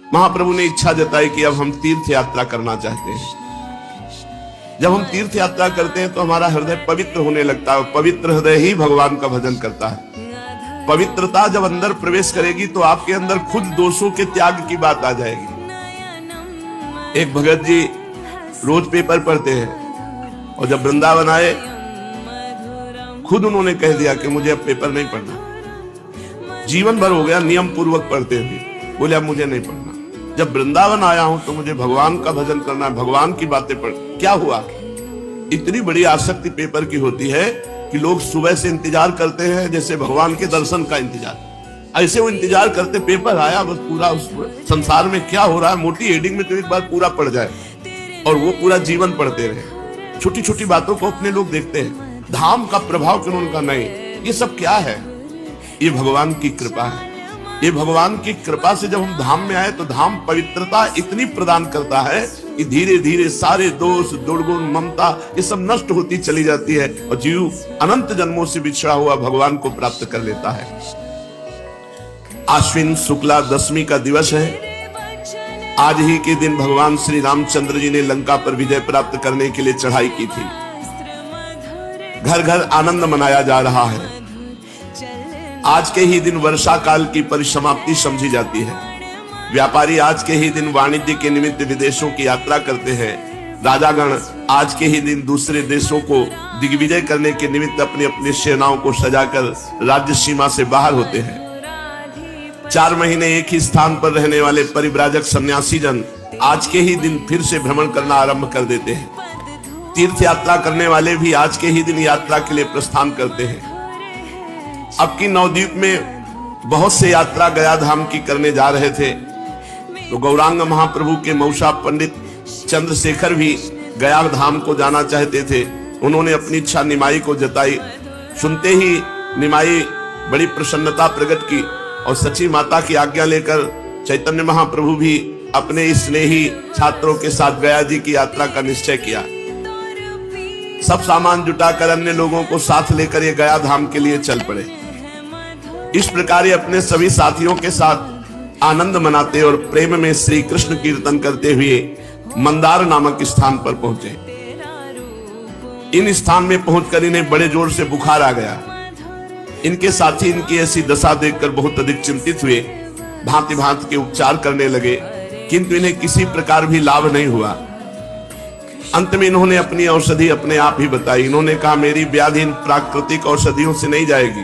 महाप्रभु ने इच्छा जताई कि अब हम तीर्थ यात्रा करना चाहते हैं। जब हम तीर्थ यात्रा करते हैं तो हमारा हृदय पवित्र होने लगता है। पवित्र हृदय ही भगवान का भजन करता है। पवित्रता जब अंदर प्रवेश करेगी तो आपके अंदर खुद दोषों के त्याग की बात आ जाएगी। एक भगत जी रोज पेपर पढ़ते हैं और जब वृंदावन आए खुद उन्होंने कह दिया कि मुझे अब पेपर नहीं पढ़ना। जीवन भर हो गया नियम पूर्वक पढ़ते हुए, बोले अब मुझे नहीं पढ़ना। जब वृंदावन आया हूं तो मुझे भगवान का भजन करना है, भगवान की बातें पढ़। क्या हुआ? इतनी बड़ी आसक्ति पेपर की होती है कि लोग सुबह से इंतजार करते हैं जैसे भगवान के दर्शन का इंतजार। ऐसे वो इंतजार करते, पेपर आया बस पूरा उस संसार में क्या हो रहा है मोटी हेडिंग में तो एक बार पूरा पढ़ जाए, और वो पूरा जीवन पढ़ते रहे। छोटी छोटी बातों को अपने लोग देखते हैं, धाम का प्रभाव क्यों उनका नहीं। ये सब क्या है? ये भगवान की कृपा है। ये भगवान की कृपा से जब हम धाम में आए तो धाम पवित्रता इतनी प्रदान करता है कि धीरे धीरे सारे दोष, दुर्गुण, ममता ये सब नष्ट होती चली जाती है और जीव अनंत जन्मों से बिछड़ा हुआ भगवान को प्राप्त कर लेता है। आश्विन शुक्ला दशमी का दिवस है। आज ही के दिन भगवान श्री रामचंद्र जी ने लंका पर विजय प्राप्त करने के लिए चढ़ाई की थी। घर घर आनंद मनाया जा रहा है। आज के ही दिन वर्षा काल की परिसमाप्ति समझी जाती है। व्यापारी आज के ही दिन वाणिज्य के निमित्त विदेशों की यात्रा करते हैं। राजागण आज के ही दिन दूसरे देशों को दिग्विजय करने के निमित्त अपनी अपनी सेनाओं को सजाकर राज्य सीमा से बाहर होते हैं। 4 महीने एक ही स्थान पर रहने वाले परिव्राजक सन्यासी जन आज के ही दिन फिर से भ्रमण करना आरंभ कर देते हैं। तीर्थ यात्रा करने वाले भी आज के ही दिन यात्रा के लिए प्रस्थान करते हैं। अब की नवद्वीप में बहुत से यात्रा गया धाम की करने जा रहे थे, तो गौरांग महाप्रभु के मौसा पंडित चंद्रशेखर भी गया धाम को जाना चाहते थे। उन्होंने अपनी इच्छा निमाई को जताई। सुनते ही निमाई बड़ी प्रसन्नता प्रकट की और सची माता की आज्ञा लेकर चैतन्य महाप्रभु भी अपने स्नेही छात्रों के साथ गया जी की यात्रा का निश्चय किया। सब सामान जुटाकर अन्य लोगों को साथ लेकर ये गया धाम के लिए चल पड़े। इस प्रकार अपने सभी साथियों के साथ आनंद मनाते और प्रेम में श्री कृष्ण कीर्तन करते हुए मंदार नामक स्थान पर पहुंचे। इन स्थान में पहुंचकर इन्हें बड़े जोर से बुखार आ गया। इनके साथी इनकी ऐसी दशा देखकर बहुत अधिक चिंतित हुए। भांति भांति के उपचार करने लगे, किंतु इन्हें किसी प्रकार भी लाभ नहीं हुआ। अंत में इन्होंने अपनी औषधि अपने आप ही बताई। इन्होंने कहा मेरी व्याधि इन प्राकृतिक औषधियों से नहीं जाएगी।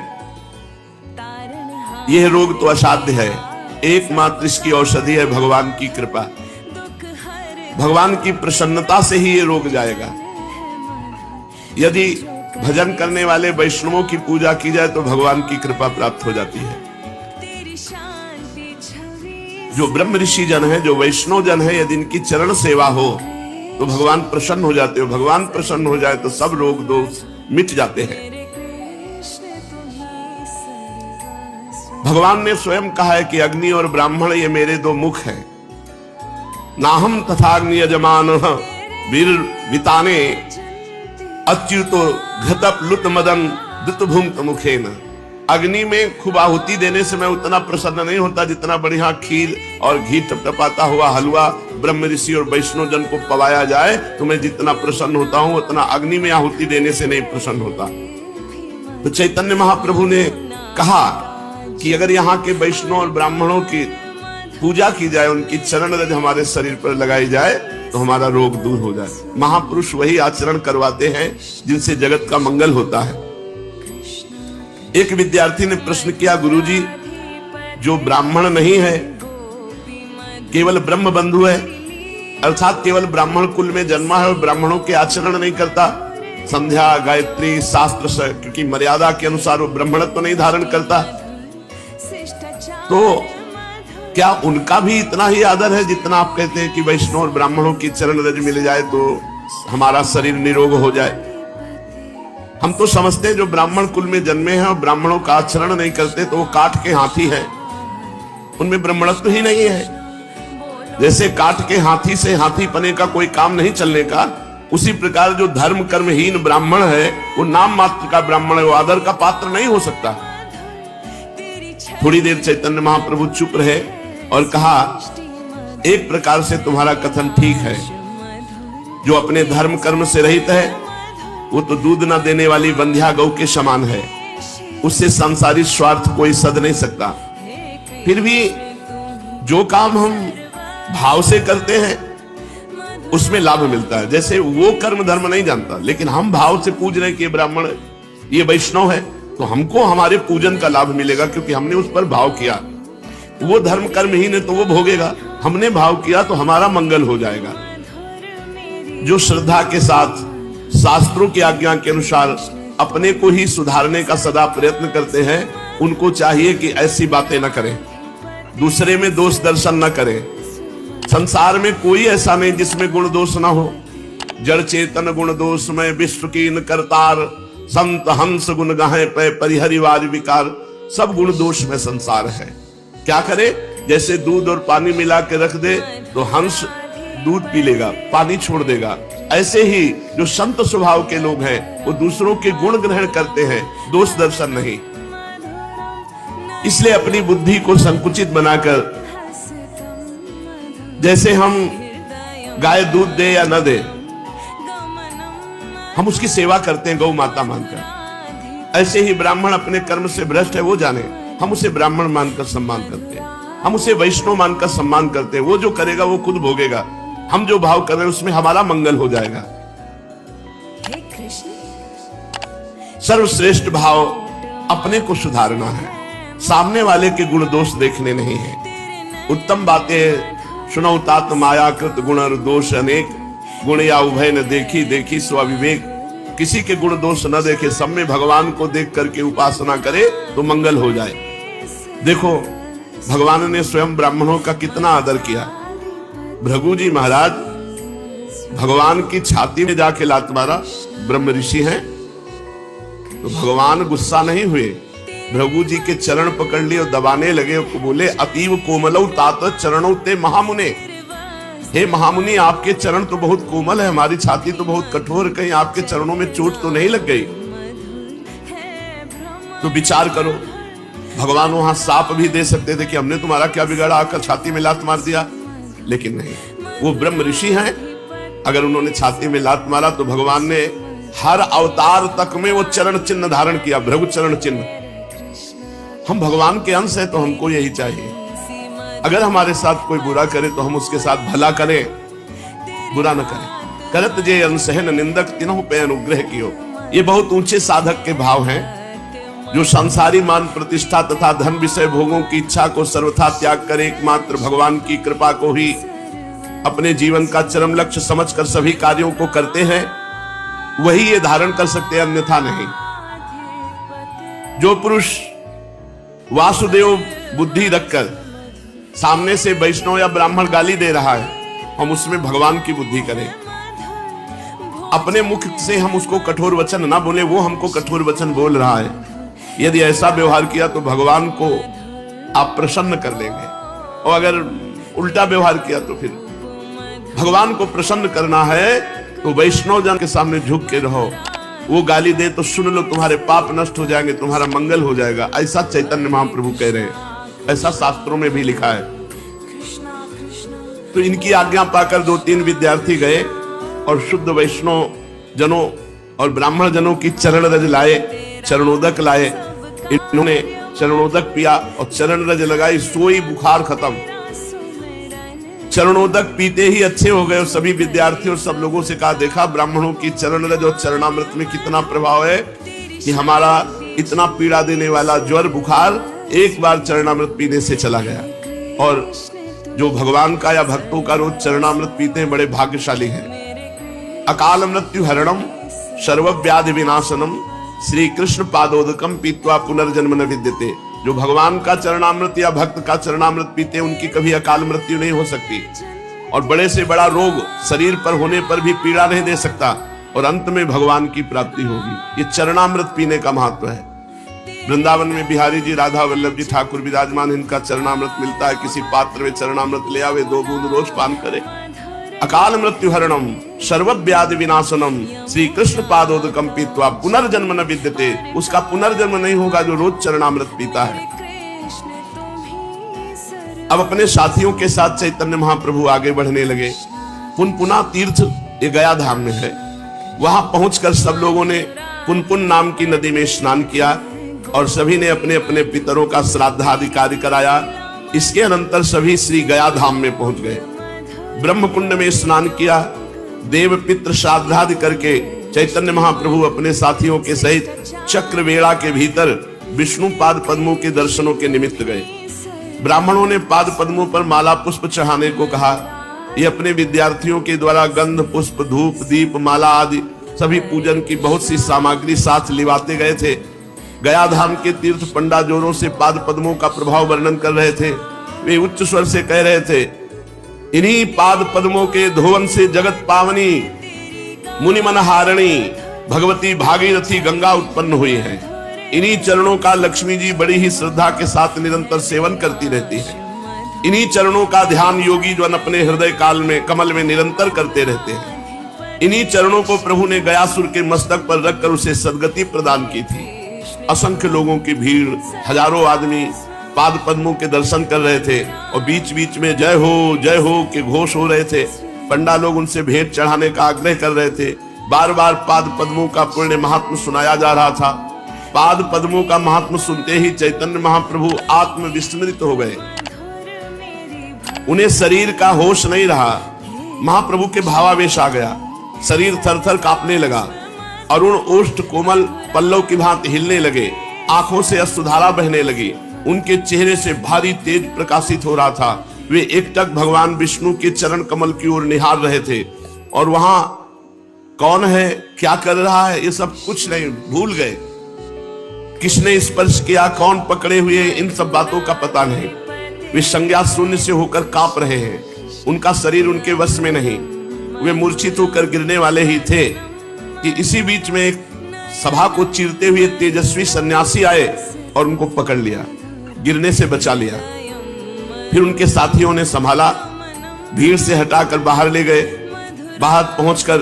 यह रोग तो असाध्य है, एकमात्र इसकी औषधि है भगवान की कृपा। भगवान की प्रसन्नता से ही ये रोग जाएगा। यदि भजन करने वाले वैष्णवों की पूजा की जाए तो भगवान की कृपा प्राप्त हो जाती है। जो ब्रह्म ऋषि जन है, जो वैष्णव जन है, यदि इनकी चरण सेवा हो तो भगवान प्रसन्न हो जाते हो। भगवान प्रसन्न हो जाए तो सब रोग दोष मिट जाते हैं। भगवान ने स्वयं कहा है कि अग्नि और ब्राह्मण ये मेरे 2 मुख हैं। नाहम तथाग्नि यजमान वीर विताने अच्युतो घृतप लुत मदन दुतभुंक्त मुखेन। अग्नि में खूब आहुति देने से मैं उतना प्रसन्न नहीं होता जितना बढ़िया खीर और घी टपटपाता हुआ हलवा ब्रह्म ऋषि और वैष्णव जन को पवाया जाए तो मैं जितना प्रसन्न होता हूं उतना अग्नि में आहुति देने से नहीं प्रसन्न होता। तो चैतन्य महाप्रभु ने कहा कि अगर यहाँ के वैष्णव और ब्राह्मणों की पूजा की जाए, उनकी चरण रज हमारे शरीर पर लगाई जाए तो हमारा रोग दूर हो जाए। महापुरुष वही आचरण करवाते हैं जिनसे जगत का मंगल होता है। एक विद्यार्थी ने प्रश्न किया, गुरुजी जो ब्राह्मण नहीं है, केवल ब्रह्म बंधु है, अर्थात केवल ब्राह्मण कुल में जन्मा है और ब्राह्मणों के आचरण नहीं करता, संध्या गायत्री शास्त्र से क्योंकि मर्यादा के अनुसार वो ब्राह्मणत्व तो नहीं धारण करता, तो क्या उनका भी इतना ही आदर है जितना आप कहते हैं कि वैष्णव और ब्राह्मणों की चरण रज मिल जाए तो हमारा शरीर निरोग हो जाए? हम तो समझते हैं जो ब्राह्मण कुल में जन्मे हैं और ब्राह्मणों का आचरण नहीं करते तो वो काठ के हाथी है, उनमें ब्राह्मणत्व ही नहीं है। जैसे काठ के हाथी से हाथी पने का कोई काम नहीं चलने का, उसी प्रकार जो धर्म कर्महीन ब्राह्मण है वो नाम मात्र का ब्राह्मण है, वो आदर का पात्र नहीं हो सकता। थोड़ी देर चैतन्य महाप्रभु चुप रहे और कहा एक प्रकार से तुम्हारा कथन ठीक है। जो अपने धर्म कर्म से रहित है वो तो दूध न देने वाली बंध्या गौ के समान है, उससे संसारी स्वार्थ कोई सध नहीं सकता। फिर भी जो काम हम भाव से करते हैं उसमें लाभ मिलता है। जैसे वो कर्म धर्म नहीं जानता, लेकिन हम भाव से पूज रहे हैं कि ये ब्राह्मण है, ये वैष्णव है, तो हमको हमारे पूजन का लाभ मिलेगा क्योंकि हमने उस पर भाव किया। वो धर्म कर्महीन है तो वो भोगेगा, हमने भाव किया तो हमारा मंगल हो जाएगा। जो श्रद्धा के साथ शास्त्रों की आज्ञा के अनुसार अपने को ही सुधारने का सदा प्रयत्न करते हैं, उनको चाहिए कि ऐसी बातें न करें, दूसरे में दोष दर्शन न करें। संसार में कोई ऐसा नहीं जिसमें गुण दोष ना हो। जड़ चेतन गुण दोष में विश्व कीन करतार, संत हंस गुण गाहे पे परिहरिवार विकार। सब गुण दोष में संसार है। क्या करे? जैसे दूध और पानी मिला के रख दे तो हंस दूध पी लेगा, पानी छोड़ देगा। ऐसे ही जो संत स्वभाव के लोग हैं वो दूसरों के गुण ग्रहण करते हैं, दोष दर्शन नहीं। इसलिए अपनी बुद्धि को संकुचित बनाकर, जैसे हम गाय दूध दे या न दे, हम उसकी सेवा करते हैं गौ माता मानकर। ऐसे ही ब्राह्मण अपने कर्म से भ्रष्ट है वो जाने, हम उसे ब्राह्मण मानकर सम्मान करते हैं, हम उसे वैष्णव मानकर सम्मान करते हैं। वो जो करेगा वो खुद भोगेगा, हम जो भाव कर रहे हैं उसमें हमारा मंगल हो जाएगा। सर्वश्रेष्ठ भाव अपने को सुधारना है, सामने वाले के गुण दोष देखने नहीं है। उत्तम बातें सुनो तात माया कृत गुण और दोष अनेक, गुण या उभय न देखी देखी स्वविवेक। किसी के गुण दोष न देखे, सब में भगवान को देख करके उपासना करे तो मंगल हो जाए। देखो भगवान ने स्वयं ब्राह्मणों का कितना आदर किया। भृगु जी महाराज भगवान की छाती में जाके लात मारा, ब्रह्म ऋषि हैं, तो भगवान गुस्सा नहीं हुए, भृगु जी के चरण पकड़ लिए और दबाने लगे और बोले अतीव कोमलौ तात चरणौ ते महामुने। हे महामुनि, आपके चरण तो बहुत कोमल है, हमारी छाती तो बहुत कठोर, कहीं आपके चरणों में चोट तो नहीं लग गई? तो विचार करो, भगवान वहां साप भी दे सकते थे कि हमने तुम्हारा क्या बिगाड़ा, आकर छाती में लात मार दिया, लेकिन नहीं, वो ब्रह्म ऋषि हैं। अगर उन्होंने छाती में लात मारा तो भगवान ने हर अवतार तक में वो चरण चिन्ह धारण किया, भृगु चरण चिन्ह। हम भगवान के अंश हैं तो हमको यही चाहिए। अगर हमारे साथ कोई बुरा करे तो हम उसके साथ भला करें, बुरा न करें। करत जे अनसहन निंदक तिन्हु पे अनुग्रह कियो। ये बहुत ऊंचे साधक के भाव हैं, जो संसारी मान प्रतिष्ठा तथा धन विषय भोगों की इच्छा को सर्वथा त्याग कर एकमात्र भगवान की कृपा को ही अपने जीवन का चरम लक्ष्य समझकर सभी कार्यों को करते हैं, वही ये धारण कर सकते हैं, अन्यथा नहीं। जो पुरुष वासुदेव बुद्धि रखकर सामने से वैष्णव या ब्राह्मण गाली दे रहा है, हम उसमें भगवान की बुद्धि करें। अपने मुख से हम उसको कठोर वचन ना बोले, वो हमको कठोर वचन बोल रहा है। यदि ऐसा व्यवहार किया तो भगवान को आप प्रसन्न कर लेंगे, और अगर उल्टा व्यवहार किया तो फिर भगवान को प्रसन्न करना है तो वैष्णव जन के सामने झुक के रहो। वो गाली दे तो सुन लो, तुम्हारे पाप नष्ट हो जाएंगे, तुम्हारा मंगल हो जाएगा। ऐसा चैतन्य महाप्रभु कह रहे हैं, ऐसा शास्त्रों में भी लिखा है। तो इनकी आज्ञा पाकर 2-3 विद्यार्थी गए और शुद्ध वैष्णव जनों और ब्राह्मण जनों की चरण रज लाए, चरणोदक लाए। इन्होंने चरणोदक पिया और चरण रज लगाई, सोई बुखार खत्म। चरणोदक पीते ही अच्छे हो गए। और सभी विद्यार्थियों और सब लोगों से कहा, देखा ब्राह्मणों की चरण रज और चरणामृत में कितना प्रभाव है कि हमारा इतना पीड़ा देने वाला ज्वर बुखार एक बार चरणामृत पीने से चला गया। और जो भगवान का या भक्तों का रोज चरणामृत पीते हैं बड़े भाग्यशाली हैं। अकाल मृत्यु हरणम सर्वव्याधि विनाशनम श्री कृष्ण पादोदकम पीत्वा पुनर्जन्म न विद्यते। जो भगवान का चरणामृत या भक्त का चरणामृत पीते हैं उनकी कभी अकाल मृत्यु नहीं हो सकती, और बड़े से बड़ा रोग शरीर पर होने पर भी पीड़ा नहीं दे सकता, और अंत में भगवान की प्राप्ति होगी। ये चरणामृत पीने का महत्व है। वृंदावन में बिहारी जी, राधा वल्लभ जी ठाकुर विराजमान, इनका चरणामृत मिलता है। किसी पात्र में चरणामृत ले आवे, 2 बूंद रोज पान करे। अकाल मृत्यु हरणम सर्वव्याधि विनाशनम श्री कृष्ण पादोदकम पीत्वा पुनर्जन्म न विद्यते। उसका पुनर्जन्म नहीं होगा जो रोज चरणामृत पीता है। अब अपने साथियों के साथ चैतन्य महाप्रभु आगे बढ़ने लगे। पुनपुना तीर्थ ये गया धाम में है। वहां पहुंचकर सब लोगों ने पुनपुन नाम की नदी में स्नान किया और सभी ने अपने अपने पितरों का श्राद्धादि कार्य कराया। इसके अनंतर सभी श्री गया धाम में पहुंच गए। ब्रह्म कुंड में स्नान किया। देव पितृ श्राद्धादि करके चैतन्य महाप्रभु अपने साथियों के सहित चक्रवेड़ा के भीतर विष्णु पाद पद्मों के दर्शनों के निमित्त गए। ब्राह्मणों ने पाद पद्मों पर माला पुष्प चढ़ाने को कहा। ये अपने विद्यार्थियों के द्वारा गंध पुष्प धूप दीप माला आदि सभी पूजन की बहुत सी सामग्री साथ लिवाते गए थे। गया धाम के तीर्थ पंडा जोरों से पाद पद्मों का प्रभाव वर्णन कर रहे थे। वे उच्च स्वर से कह रहे थे, इन्हीं पाद पद्मों के धोवन से जगत पावनी मुनि मन हारणी भगवती भागीरथी गंगा उत्पन्न हुई है। इन्हीं चरणों का लक्ष्मी जी बड़ी ही श्रद्धा के साथ निरंतर सेवन करती रहती है। इन्हीं चरणों का ध्यान योगी जन अपने हृदय काल में कमल में निरंतर करते रहते हैं। इन्हीं चरणों को प्रभु ने गयासुर के मस्तक पर रखकर उसे सद्गति प्रदान की थी। असंख्य लोगों की भीड़, हजारों आदमी पाद पद्मों के दर्शन कर रहे थे और बीच बीच में जय हो के घोष हो रहे थे। पंडा लोग उनसे भेंट चढ़ाने का आग्रह कर रहे थे। बार बार पाद पद्मों का पुण्य महात्म सुनाया जा रहा था। पाद पद्मों का महात्म सुनते ही चैतन्य महाप्रभु आत्म विस्मृत हो गए। उन्हें शरीर का होश नहीं रहा। महाप्रभु के भावावेश आ गया। शरीर थर-थर कांपने लगा। अरुण ओष्ठ कोमल पल्लव की भांति हिलने लगे। आंखों से अश्रुधारा बहने लगी। उनके चेहरे से भारी तेज प्रकाशित हो रहा था। वे एकटक भगवान विष्णु के चरण कमल की ओर निहार रहे थे और वहां कौन है, क्या कर रहा है, ये सब कुछ नहीं, भूल गए। किसने स्पर्श किया, कौन पकड़े हुए, इन सब बातों का पता नहीं। वे संज्ञा शून्य से होकर कांप रहे हैं। उनका शरीर उनके वश में नहीं। वे मूर्छित होकर गिरने वाले ही थे कि इसी बीच में एक सभा को चीरते हुए तेजस्वी सन्यासी आए और उनको पकड़ लिया, गिरने से बचा लिया। फिर उनके साथियों ने संभाला, भीड़ से हटाकर बाहर ले गए। बाहर पहुंचकर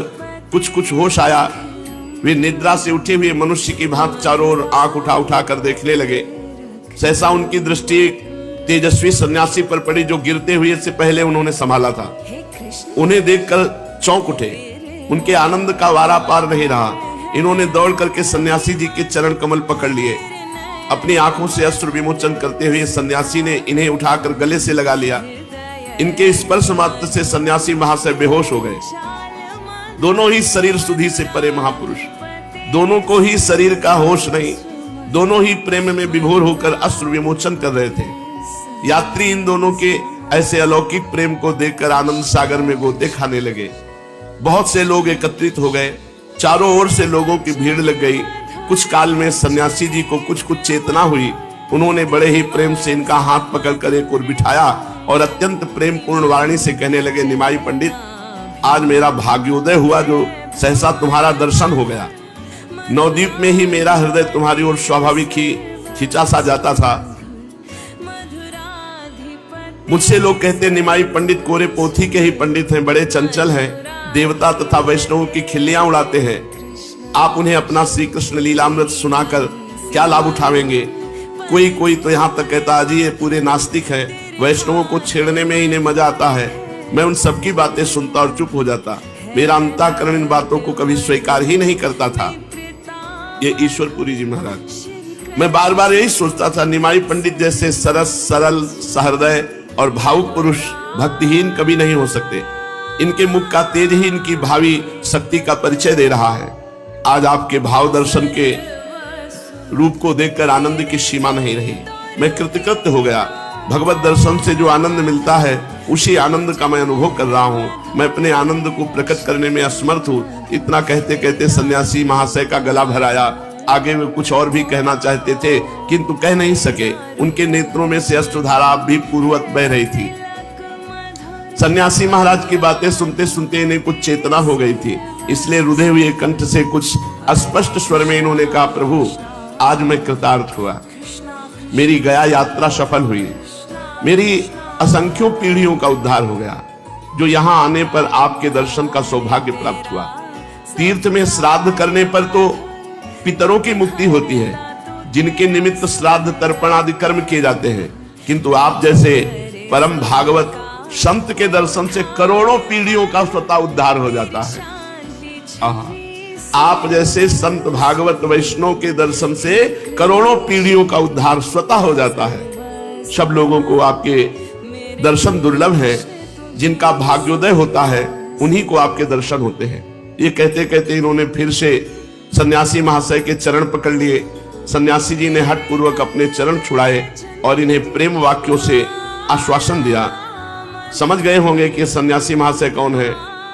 कुछ होश आया। वे निद्रा से उठे हुए मनुष्य की भांति चारों ओर आंख उठा कर देखने लगे। सहसा उनकी दृष्टि तेजस्वी सन्यासी पर पड़ी जो गिरते हुए से पहले उन्होंने संभाला था। उन्हें देखकर चौंक उठे। उनके आनंद का वारा पार नहीं रहा। इन्होंने दौड़ करके सन्यासी जी के चरण कमल पकड़ लिए। अपनी आंखों से अश्रु विमोचन करते हुए सन्यासी ने इन्हें उठाकर गले से लगा लिया। इनके स्पर्श मात्र से सन्यासी महाशय बेहोश हो गए। दोनों ही शरीर सुधि से परे महापुरुष, दोनों को ही शरीर का होश नहीं। दोनों ही प्रेम में विभोर होकर अश्रु विमोचन कर रहे थे। यात्री इन दोनों के ऐसे अलौकिक प्रेम को देखकर आनंद सागर में गोते खाने लगे। बहुत से लोग एकत्रित हो गए। चारों ओर से लोगों की भीड़ लग गई। कुछ काल में सन्यासी जी को कुछ चेतना हुई। उन्होंने बड़े ही प्रेम से इनका हाथ पकड़कर एक ओर बिठाया और अत्यंत प्रेम पूर्ण वाणी से कहने लगे, निमाई पंडित, आज मेरा भाग्योदय हुआ जो सहसा तुम्हारा दर्शन हो गया। नवद्वीप में ही मेरा हृदय तुम्हारी ओर स्वाभाविक ही खिंचा सा जाता था। मुझसे लोग कहते निमाई पंडित कोरे पोथी के ही पंडित हैं, बड़े चंचल हैं, देवता तथा वैष्णवों की खिल्लियां उड़ाते हैं। आप उन्हें अपना श्री कृष्ण लीलामृत सुनाकर क्या लाभ उठावेंगे? कोई तो यहाँ तक कहता अजी ये पूरे नास्तिक है, वैष्णवों को छेड़ने में इन्हें मजा आता है। मैं उन सबकी बातें सुनता और चुप हो जाता। मेरा अंतःकरण इन बातों को कभी स्वीकार ही नहीं करता था। ये ईश्वरपुरी जी महाराज, मैं बार बार यही सोचता था, निमाई पंडित जैसे सरस सरल सहृदय और भावुक पुरुष भक्तिहीन कभी नहीं हो सकते। इनके मुख का तेज ही इनकी भावी शक्ति का परिचय दे रहा है। आज आपके भाव दर्शन के रूप को देखकर आनंद की सीमा नहीं रही। मैं कृतकृत्य हो गया। भगवत दर्शन से जो आनंद मिलता है उसी आनंद का मैं अनुभव कर रहा हूँ। मैं अपने आनंद को प्रकट करने में असमर्थ हूँ। इतना कहते कहते सन्यासी महाशय का गला भराया। आगे वे कुछ और भी कहना चाहते थे किंतु कह नहीं सके। उनके नेत्रों में से अश्रुधारा भी पूर्ववत बह रही थी। सन्यासी महाराज की बातें सुनते सुनते इन्हें कुछ चेतना हो गई थी, इसलिए रुधे हुए कंठ से कुछ अस्पष्ट स्वर में इन्होंने कहा, प्रभु आज मैं कृतार्थ हुआ। मेरी गया यात्रा सफल हुई। मेरी असंख्यों पीढ़ियों का उद्धार हो गया। जो यहाँ आने पर आपके दर्शन का सौभाग्य प्राप्त हुआ। तीर्थ में श्राद्ध करने पर तो पितरों की मुक्ति होती है, जिनके निमित्त श्राद्ध तर्पण आदि कर्म किए जाते हैं, किंतु आप जैसे परम भागवत संत के दर्शन से करोड़ों पीढ़ियों का स्वतः उद्धार हो जाता है। आप जैसे संत भागवत वैष्णव के दर्शन से करोड़ों पीढ़ियों का उद्धार स्वतः हो जाता है। सब लोगों को आपके दर्शन दुर्लभ है, जिनका भाग्योदय होता है उन्हीं को आपके दर्शन होते हैं। ये कहते कहते इन्होंने फिर से सन्यासी महाशय के चरण पकड़ लिए। सन्यासी जी ने हठ पूर्वक अपने चरण छुड़ाए और इन्हें प्रेम वाक्यों से आश्वासन दिया। समझ गए होंगे कि सन्यासी महाशय कौन है।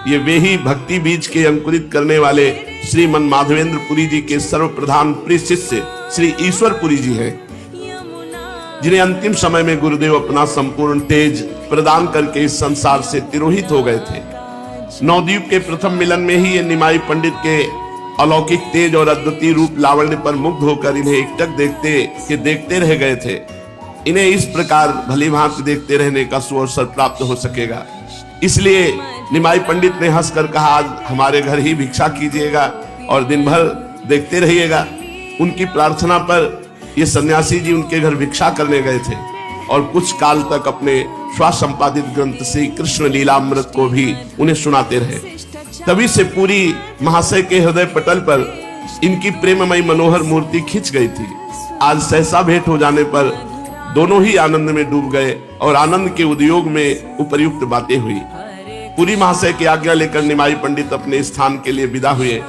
ये वे ही भक्ति बीज के अंकुरित करने वाले श्री मन माधवेंद्र पुरी जी के सर्वप्रधान प्रिय शिष्य श्री ईश्वर पुरी जी हैं, जिन्हें अंतिम समय में गुरुदेव अपना संपूर्ण तेज प्रदान करके इस संसार से तिरोहित हो गए थे। नवद्वीप के प्रथम मिलन में ही ये निमाई पंडित के अलौकिक तेज और अद्वितीय रूप लावण्य पर मुग्ध होकर इन्हें एकटक देखते रह गए थे। इन्हें इस प्रकार भली भांति देखते रहने का सुअवसर प्राप्त हो सकेगा, इसलिए निमाई पंडित ने हंसकर कहा, आज हमारे घर ही भिक्षा कीजिएगा और दिन भर देखते रहिएगा। उनकी प्रार्थना पर ये सन्यासी जी उनके घर भिक्षा करने गए थे और कुछ काल तक अपने स्वसंपादित ग्रंथ श्री कृष्ण लीलामृत को भी उन्हें सुनाते रहे। तभी से पूरी महाशय के हृदय पटल पर इनकी प्रेममयी मनोहर मूर्ति खिंच गई थी। आज सहसा भेंट हो जाने पर दोनों ही आनंद में डूब गए और आनंद के उद्योग में उपर्युक्त बातें हुई। पूरी महाशय की आज्ञा लेकर निमाई पंडित अपने स्थान के लिए विदा हुए।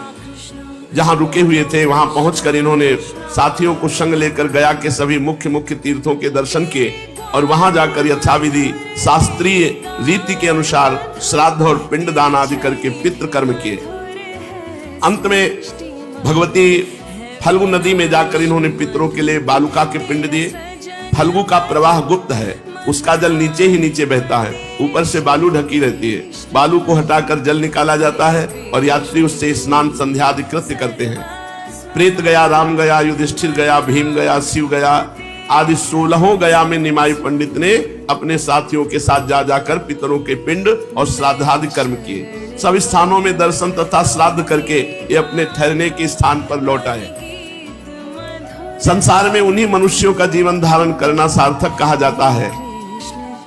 जहां रुके हुए थे वहां पहुंचकर इन्होंने साथियों को संग लेकर गया के सभी मुख्य मुख्य तीर्थों के दर्शन किए और वहां जाकर यथाविधि शास्त्रीय रीति के अनुसार श्राद्ध और पिंडदान आदि करके पितृ कर्म किए। अंत में भगवती फल्गु नदी में जाकर इन्होंने पितरों के लिए बालुका के पिंड दिए। फल्गु का प्रवाह गुप्त है, उसका जल नीचे ही नीचे बहता है, ऊपर से बालू ढकी रहती है। बालू को हटाकर जल निकाला जाता है और यात्री उससे स्नान संध्या आदि कृत्य करते हैं। प्रेत गया, राम गया, युधिष्ठिर गया, भीम गया, शिव गया आदि 16 गया में निमाई पंडित ने अपने साथियों के साथ जा जाकर पितरों के पिंड और श्राद्धादि कर्म किए। सब स्थानों में दर्शन तथा श्राद्ध करके ये अपने ठहरने के स्थान पर लौट आए। संसार में उन्हीं मनुष्यों का जीवन धारण करना सार्थक कहा जाता है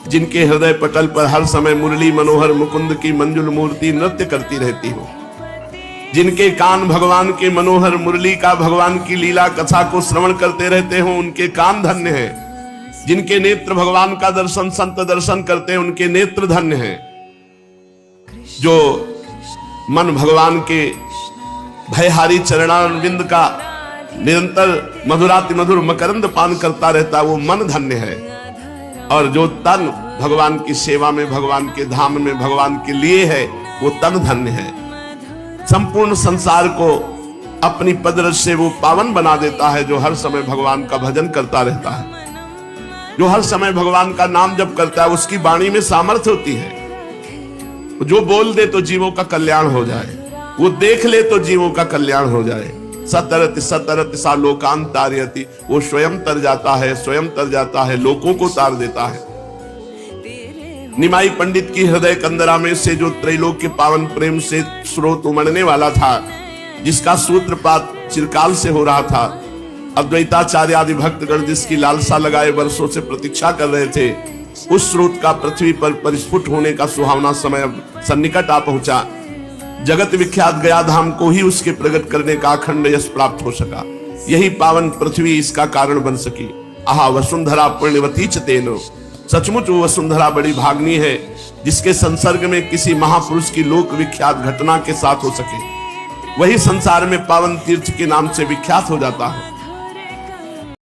जिनके हृदय पटल पर हर समय मुरली मनोहर मुकुंद की मंजुल मूर्ति नृत्य करती रहती हो, जिनके कान भगवान के मनोहर मुरली का भगवान की लीला कथा को श्रवण करते रहते हो, उनके कान धन्य हैं। जिनके नेत्र भगवान का दर्शन संत दर्शन करते हैं, उनके नेत्र धन्य हैं। जो मन भगवान के भयहारी चरणारविंद का निरंतर मधुराति मधुर मकरंद पान करता रहता, वो मन धन्य है। और जो तन भगवान की सेवा में, भगवान के धाम में, भगवान के लिए है, वो तन धन्य है। संपूर्ण संसार को अपनी पदरज से वो पावन बना देता है जो हर समय भगवान का भजन करता रहता है। जो हर समय भगवान का नाम जप करता है, उसकी वाणी में सामर्थ्य होती है। जो बोल दे तो जीवों का कल्याण हो जाए, वो देख ले तो जीवों का कल्याण हो जाए। सतरति सतरति सा लोकान तारयति, वो स्वयं तर जाता है, स्वयं तर जाता है, लोगों को तार देता है। निमाई पंडित की हृदय कंदरा में से जो त्रैलोक्य पावन प्रेम से स्रोत उमड़ने वाला था, जिसका सूत्रपात चिरकाल से हो रहा था, अद्वैताचार्य आदि भक्तगण जिसकी लालसा लगाए वर्षों से प्रतीक्षा कर रहे थे, उस स्रोत का पृथ्वी पर परिस्फुट होने का सुहावना समय अब सन्निकट आ पहुंचा। जगत विख्यात गया धाम को ही उसके प्रकट करने का अखंड यश प्राप्त हो सका। यही पावन पृथ्वी इसका कारण बन सकी। आहा वसुंधरा पुण्यवती च तेनो, सचमुच वो वसुंधरा बड़ी भागनी है जिसके संसर्ग में किसी महापुरुष की लोक विख्यात घटना के साथ हो सके। वही संसार में पावन तीर्थ के नाम से विख्यात हो जाता है।